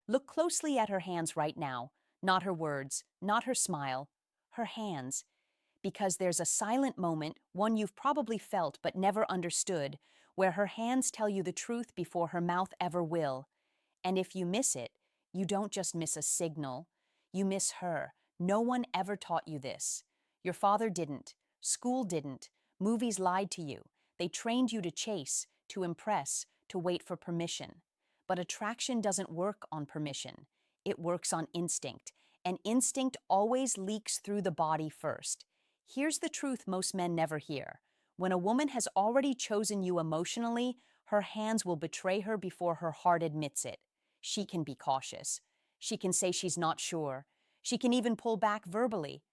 Look closely at her hands right now, not her words, not her smile, her hands, because there's a silent moment, one you've probably felt but never understood, where her hands tell you the truth before her mouth ever will. And if you miss it, you don't just miss a signal, you miss her. No one ever taught you this. Your father didn't. School didn't. Movies lied to you. They trained you to chase, to impress, to wait for permission. But attraction doesn't work on permission. It works on instinct. And instinct always leaks through the body first. Here's the truth most men never hear. When a woman has already chosen you emotionally, her hands will betray her before her heart admits it. She can be cautious. She can say she's not sure. She can even pull back verbally.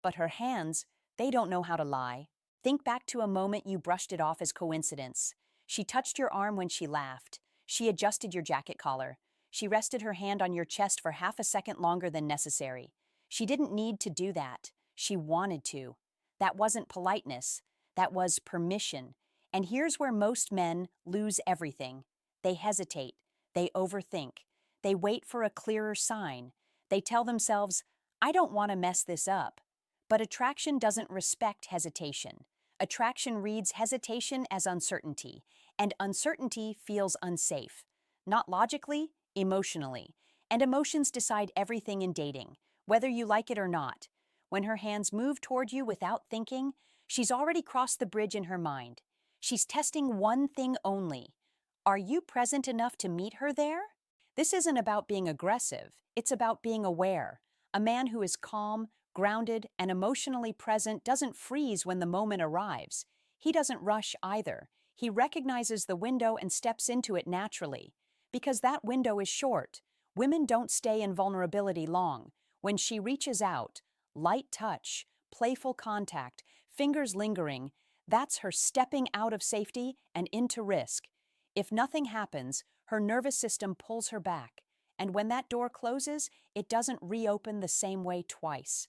But her hands, they don't know how to lie. Think back to a moment you brushed it off as coincidence. She touched your arm when she laughed. She adjusted your jacket collar. She rested her hand on your chest for half a second longer than necessary. She didn't need to do that. She wanted to. That wasn't politeness. That was permission. And here's where most men lose everything. They hesitate. They overthink. They wait for a clearer sign. They tell themselves, I don't want to mess this up. But attraction doesn't respect hesitation. Attraction reads hesitation as uncertainty, and uncertainty feels unsafe. Not logically, emotionally. And emotions decide everything in dating, whether you like it or not. When her hands move toward you without thinking, she's already crossed the bridge in her mind. She's testing one thing only. Are you present enough to meet her there? This isn't about being aggressive, it's about being aware. A man who is calm, grounded, and emotionally present doesn't freeze when the moment arrives. He doesn't rush either. He recognizes the window and steps into it naturally. Because that window is short. Women don't stay in vulnerability long. When she reaches out, light touch, playful contact, fingers lingering, that's her stepping out of safety and into risk. If nothing happens, her nervous system pulls her back. And when that door closes, it doesn't reopen the same way twice.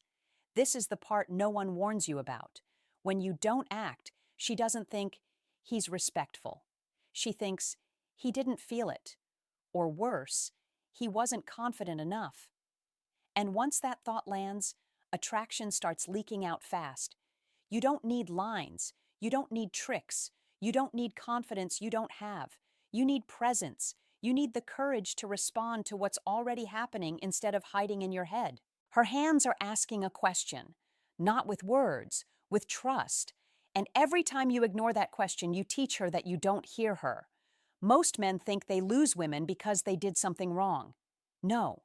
This is the part no one warns you about. When you don't act, she doesn't think, he's respectful. She thinks, he didn't feel it. Or worse, he wasn't confident enough. And once that thought lands, attraction starts leaking out fast. You don't need lines. You don't need tricks. You don't need confidence you don't have. You need presence. You need the courage to respond to what's already happening instead of hiding in your head. Her hands are asking a question, not with words, with trust. And every time you ignore that question, you teach her that you don't hear her. Most men think they lose women because they did something wrong. No,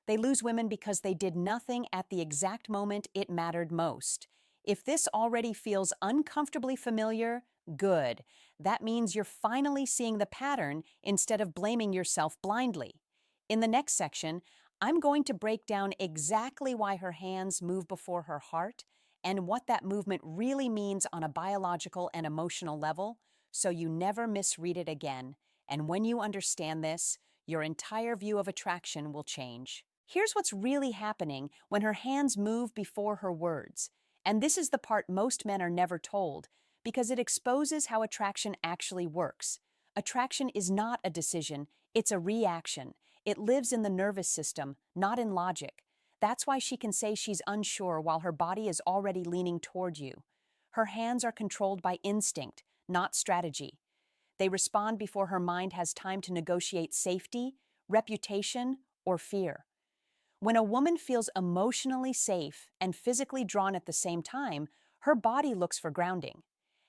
they lose women because they did nothing at the exact moment it mattered most. If this already feels uncomfortably familiar, good. That means you're finally seeing the pattern instead of blaming yourself blindly. In the next section, I'm going to break down exactly why her hands move before her heart and what that movement really means on a biological and emotional level, so you never misread it again. And when you understand this, your entire view of attraction will change. Here's what's really happening when her hands move before her words. And this is the part most men are never told, because it exposes how attraction actually works. Attraction is not a decision, it's a reaction. It lives in the nervous system, not in logic. That's why she can say she's unsure while her body is already leaning toward you. Her hands are controlled by instinct, not strategy. They respond before her mind has time to negotiate safety, reputation, or fear. When a woman feels emotionally safe and physically drawn at the same time, her body looks for grounding.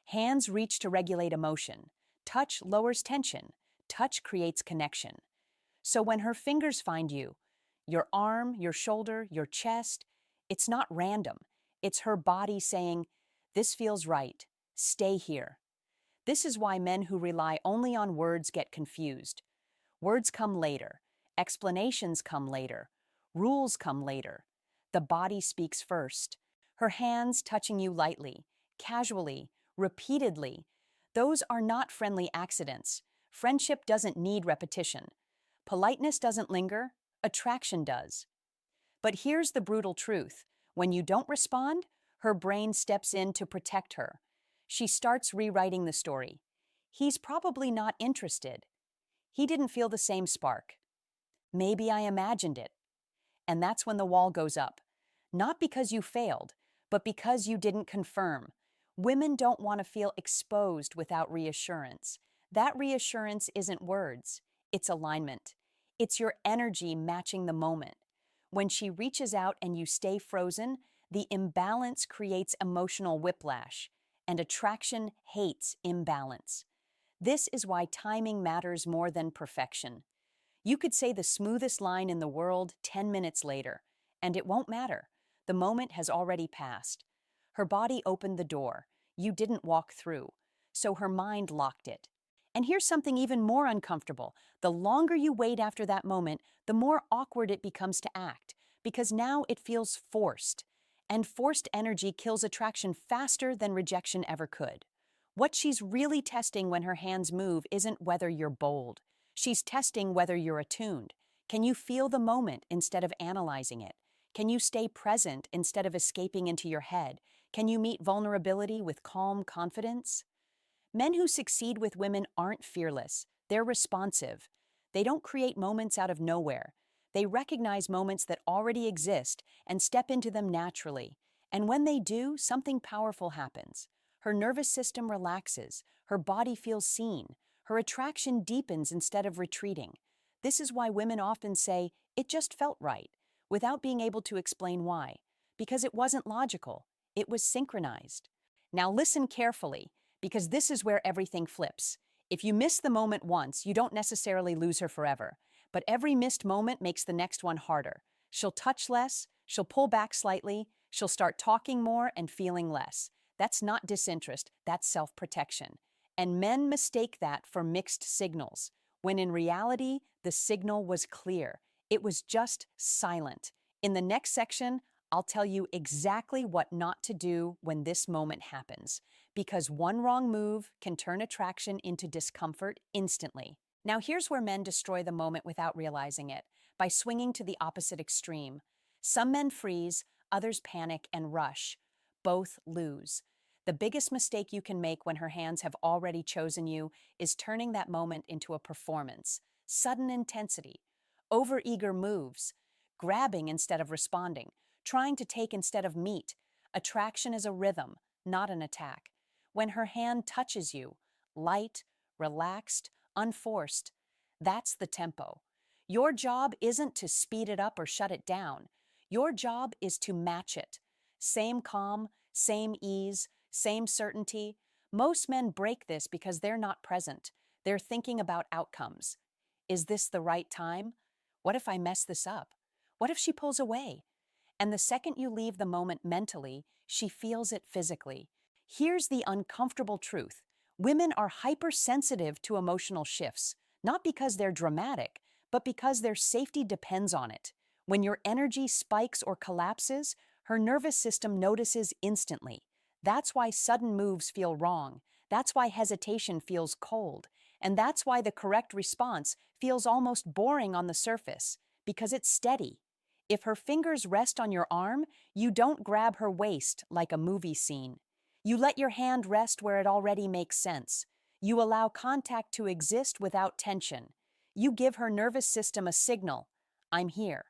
Hands reach to regulate emotion. Touch lowers tension. Touch creates connection. So when her fingers find you, your arm, your shoulder, your chest, it's not random. It's her body saying, this feels right. Stay here. This is why men who rely only on words get confused. Words come later. Explanations come later. Rules come later. The body speaks first. Her hands touching you lightly, casually, repeatedly. Those are not friendly accidents. Friendship doesn't need repetition. Politeness doesn't linger. Attraction does. But here's the brutal truth. When you don't respond, her brain steps in to protect her. She starts rewriting the story. He's probably not interested. He didn't feel the same spark. Maybe I imagined it. And that's when the wall goes up. Not because you failed, but because you didn't confirm. Women don't want to feel exposed without reassurance. That reassurance isn't words, it's alignment. It's your energy matching the moment. When she reaches out and you stay frozen, the imbalance creates emotional whiplash, and attraction hates imbalance. This is why timing matters more than perfection. You could say the smoothest line in the world 10 minutes later, and it won't matter. The moment has already passed. Her body opened the door. You didn't walk through. So her mind locked it. And here's something even more uncomfortable. The longer you wait after that moment, the more awkward it becomes to act, because now it feels forced. And forced energy kills attraction faster than rejection ever could. What she's really testing when her hands move isn't whether you're bold. She's testing whether you're attuned. Can you feel the moment instead of analyzing it? Can you stay present instead of escaping into your head? Can you meet vulnerability with calm confidence? Men who succeed with women aren't fearless. They're responsive. They don't create moments out of nowhere. They recognize moments that already exist and step into them naturally. And when they do, something powerful happens. Her nervous system relaxes. Her body feels seen. Her attraction deepens instead of retreating. This is why women often say, "It just felt right," without being able to explain why. Because it wasn't logical. It was synchronized. Now listen carefully, because this is where everything flips. If you miss the moment once, you don't necessarily lose her forever. But every missed moment makes the next one harder. She'll touch less, she'll pull back slightly, she'll start talking more and feeling less. That's not disinterest, that's self-protection. And men mistake that for mixed signals, when in reality, the signal was clear. It was just silent. In the next section, I'll tell you exactly what not to do when this moment happens, because one wrong move can turn attraction into discomfort instantly. Now here's where men destroy the moment without realizing it, by swinging to the opposite extreme. Some men freeze, others panic and rush. Both lose. The biggest mistake you can make when her hands have already chosen you is turning that moment into a performance. Sudden intensity, overeager moves, grabbing instead of responding, trying to take instead of meet. Attraction is a rhythm, not an attack. When her hand touches you, light, relaxed, unforced, that's the tempo. Your job isn't to speed it up or shut it down. Your job is to match it. Same calm, same ease, same certainty. Most men break this because they're not present. They're thinking about outcomes. Is this the right time? What if I mess this up? What if she pulls away? And the second you leave the moment mentally, she feels it physically. Here's the uncomfortable truth. Women are hypersensitive to emotional shifts, not because they're dramatic, but because their safety depends on it. When your energy spikes or collapses, her nervous system notices instantly. That's why sudden moves feel wrong. That's why hesitation feels cold. And that's why the correct response feels almost boring on the surface, because it's steady. If her fingers rest on your arm, you don't grab her waist like a movie scene. You let your hand rest where it already makes sense. You allow contact to exist without tension. You give her nervous system a signal. I'm here.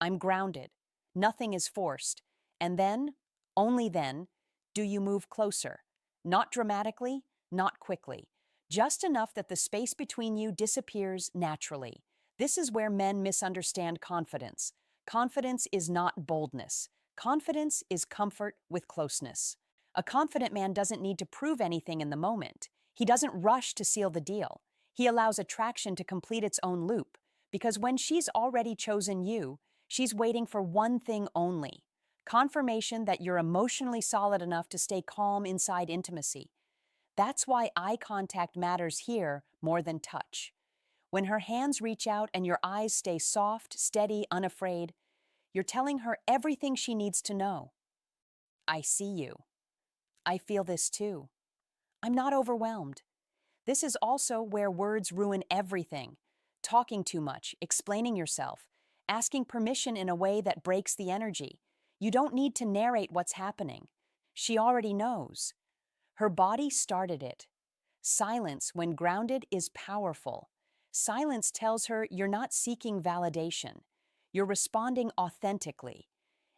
I'm grounded. Nothing is forced. And then, only then, do you move closer. Not dramatically, not quickly. Just enough that the space between you disappears naturally. This is where men misunderstand confidence. Confidence is not boldness. Confidence is comfort with closeness. A confident man doesn't need to prove anything in the moment. He doesn't rush to seal the deal. He allows attraction to complete its own loop, because when she's already chosen you, she's waiting for one thing only: confirmation that you're emotionally solid enough to stay calm inside intimacy. That's why eye contact matters here more than touch. When her hands reach out and your eyes stay soft, steady, unafraid, you're telling her everything she needs to know. I see you. I feel this too. I'm not overwhelmed. This is also where words ruin everything. Talking too much, explaining yourself, asking permission in a way that breaks the energy. You don't need to narrate what's happening. She already knows. Her body started it. Silence, when grounded, is powerful. Silence tells her you're not seeking validation. You're responding authentically.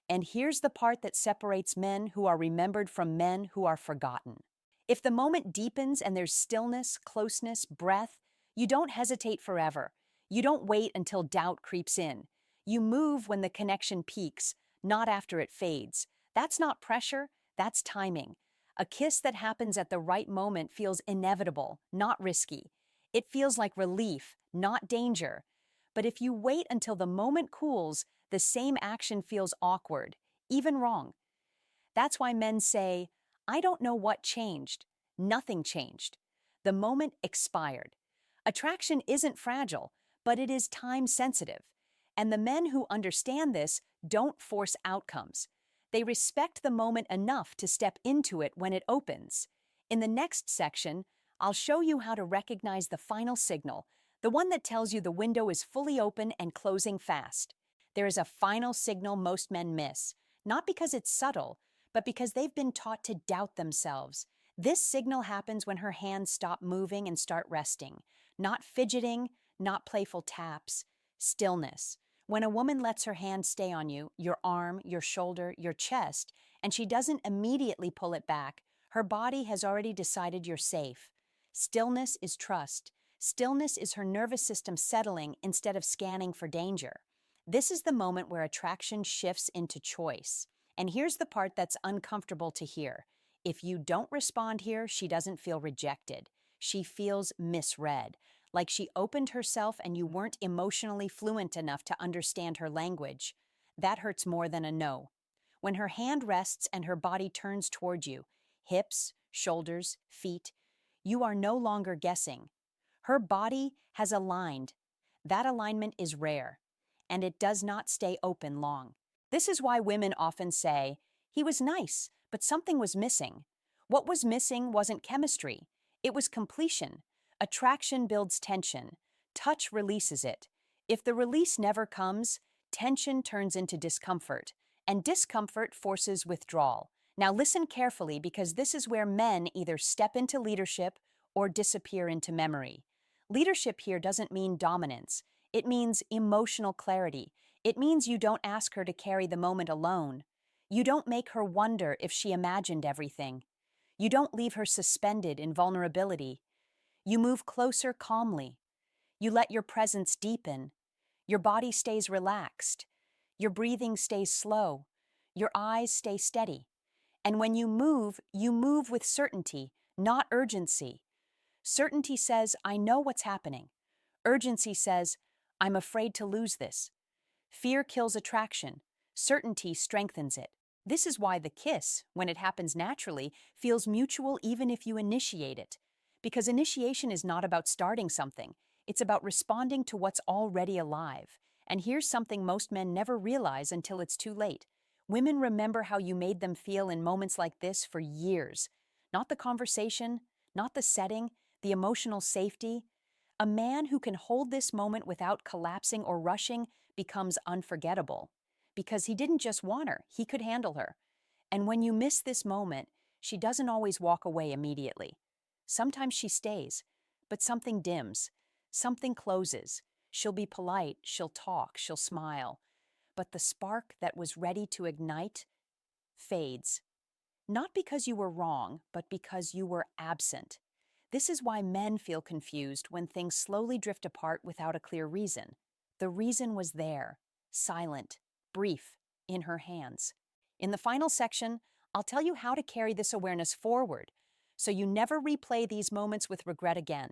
And here's the part that separates men who are remembered from men who are forgotten. If the moment deepens and there's stillness, closeness, breath, you don't hesitate forever. You don't wait until doubt creeps in. You move when the connection peaks, not after it fades. That's not pressure, that's timing. A kiss that happens at the right moment feels inevitable, not risky. It feels like relief, not danger. But if you wait until the moment cools, the same action feels awkward, even wrong. That's why men say, I don't know what changed. Nothing changed. The moment expired. Attraction isn't fragile, but it is time sensitive. And the men who understand this don't force outcomes. They respect the moment enough to step into it when it opens. In the next section, I'll show you how to recognize the final signal, the one that tells you the window is fully open and closing fast. There is a final signal most men miss, not because it's subtle, but because they've been taught to doubt themselves. This signal happens when her hands stop moving and start resting. Not fidgeting, not playful taps, stillness. When a woman lets her hand stay on you, your arm, your shoulder, your chest, and she doesn't immediately pull it back, her body has already decided you're safe. Stillness is trust. Stillness is her nervous system settling instead of scanning for danger. This is the moment where attraction shifts into choice. And here's the part that's uncomfortable to hear. If you don't respond here, she doesn't feel rejected. She feels misread, like she opened herself and you weren't emotionally fluent enough to understand her language. That hurts more than a no. When her hand rests and her body turns toward you, hips, shoulders, feet, you are no longer guessing. Her body has aligned. That alignment is rare, and it does not stay open long. This is why women often say, he was nice, but something was missing. What was missing wasn't chemistry. It was completion. Attraction builds tension. Touch releases it. If the release never comes, tension turns into discomfort, and discomfort forces withdrawal. Now listen carefully because this is where men either step into leadership or disappear into memory. Leadership here doesn't mean dominance. It means emotional clarity. It means you don't ask her to carry the moment alone. You don't make her wonder if she imagined everything. You don't leave her suspended in vulnerability. You move closer calmly. You let your presence deepen. Your body stays relaxed. Your breathing stays slow. Your eyes stay steady. And when you move with certainty, not urgency. Certainty says, I know what's happening. Urgency says, I'm afraid to lose this. Fear kills attraction. Certainty strengthens it. This is why the kiss, when it happens naturally, feels mutual even if you initiate it. Because initiation is not about starting something. It's about responding to what's already alive. And here's something most men never realize until it's too late. Women remember how you made them feel in moments like this for years. Not the conversation, not the setting, the emotional safety. A man who can hold this moment without collapsing or rushing becomes unforgettable. Because he didn't just want her, he could handle her. And when you miss this moment, she doesn't always walk away immediately. Sometimes she stays, but something dims, something closes. She'll be polite, she'll talk, she'll smile. But the spark that was ready to ignite fades. Not because you were wrong, but because you were absent. This is why men feel confused when things slowly drift apart without a clear reason. The reason was there, silent, brief, in her hands. In the final section, I'll tell you how to carry this awareness forward, so you never replay these moments with regret again.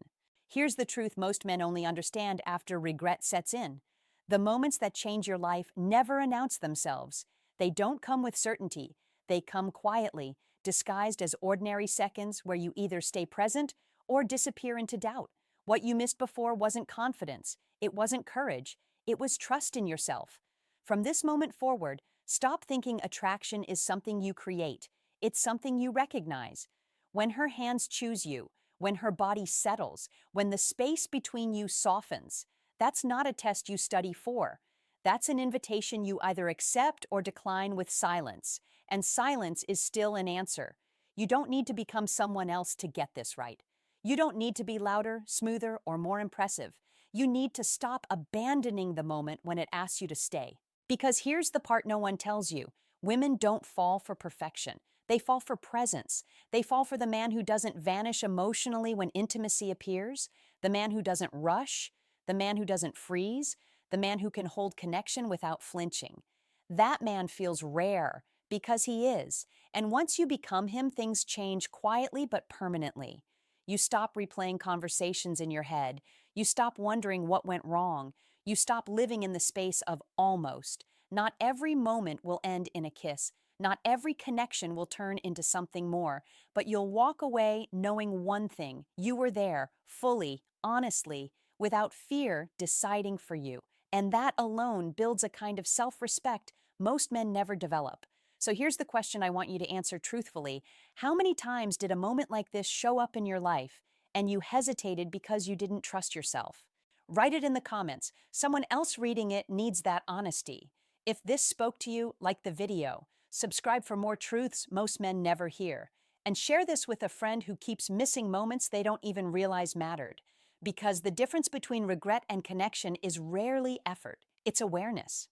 Here's the truth most men only understand after regret sets in. The moments that change your life never announce themselves. They don't come with certainty. They come quietly, disguised as ordinary seconds where you either stay present or disappear into doubt. What you missed before wasn't confidence. It wasn't courage. It was trust in yourself. From this moment forward, stop thinking attraction is something you create. It's something you recognize. When her hands choose you, when her body settles, when the space between you softens, that's not a test you study for. That's an invitation you either accept or decline with silence. And silence is still an answer. You don't need to become someone else to get this right. You don't need to be louder, smoother, or more impressive. You need to stop abandoning the moment when it asks you to stay. Because here's the part no one tells you. Women don't fall for perfection. They fall for presence. They fall for the man who doesn't vanish emotionally when intimacy appears, the man who doesn't rush, the man who doesn't freeze, the man who can hold connection without flinching. That man feels rare because he is. And once you become him, things change quietly but permanently. You stop replaying conversations in your head. You stop wondering what went wrong. You stop living in the space of almost. Not every moment will end in a kiss. Not every connection will turn into something more. But you'll walk away knowing one thing. You were there, fully, honestly, without fear deciding for you. And that alone builds a kind of self-respect most men never develop. So here's the question I want you to answer truthfully. How many times did a moment like this show up in your life and you hesitated because you didn't trust yourself? Write it in the comments. Someone else reading it needs that honesty. If this spoke to you, like the video. Subscribe for more truths most men never hear. And share this with a friend who keeps missing moments they don't even realize mattered. Because the difference between regret and connection is rarely effort, it's awareness.